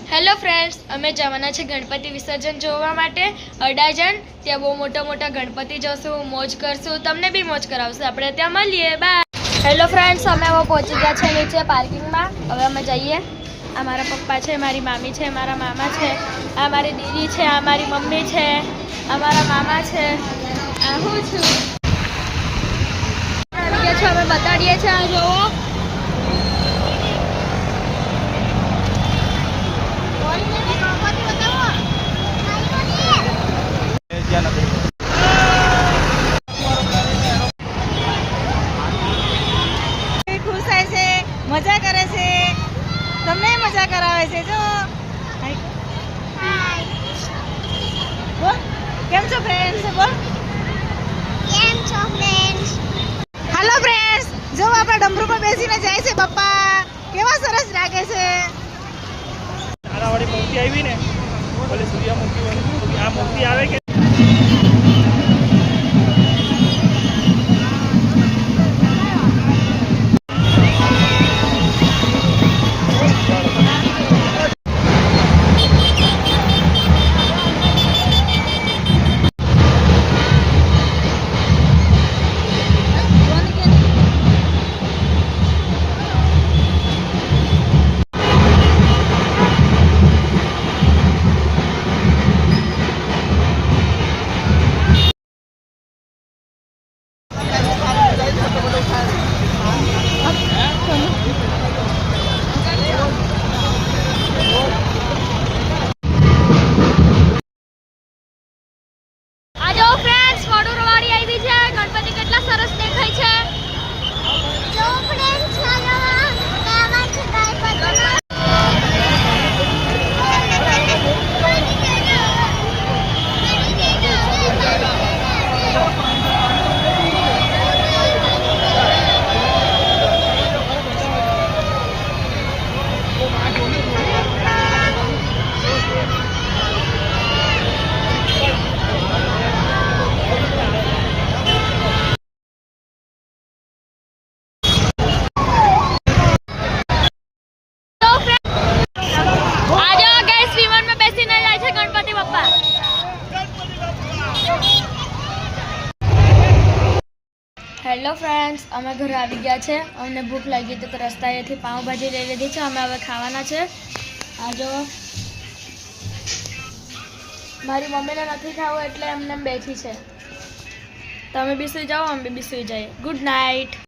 Hello friends, અમે જવાના છે ગણપતિ વિસર્જન જોવા માટે અડાજણ. ત્યાં બહુ મોટા ગણપતિ જોશું, મોજ કરશું, તમને બી મોજ કરાવશું. આપણે ત્યાં મળીએ, બાય. હેલો ફ્રેન્ડ્સ, અમે હવે પહોંચી ગયા છે નીચે પાર્કિંગમાં. હવે અમે જઈએ. આ મારા પપ્પા છે, મારી મામી છે, મારા મામા છે, આ મારી દીદી છે, આ મારી મમ્મી છે, આ મારા મામા છે, આ હું છું. અમે બતાડીએ છીએ, આ જોવો. ખુશ થાય છે, મજા કરે છે, તમને મજા કરાવે છે. જો બોલ, કેમ છો ફ્રેન્ડ્સ? બોલ, કેમ છો ફ્રેન્ડ્સ? હાલો ફ્રેન્ડ્સ, જો આપણા ડમરૂ પર બેસીને જાય છે પપ્પા. કેવા સરસ લાગે છે. વાળી મૂર્તિ આવી ને, ભલે સૂર્યમુખી આ મૂર્તિ આવે કે જો ફ્રેન્ડ્સ હેલો ફ્રેન્ડ્સ, અમે ઘરે આવી ગયા છે. અમને ભૂખ લાગી તો રસ્તાએથી પાઉંભાજી લઈ લીધી છે. અમે હવે ખાવાના છે. આ જો મારી મમ્મીને નથી ખાવું એટલે એમને બેઠી છે. તમે બી સુઈ જાઓ, અમે બી સુઈ જઈએ. Good night.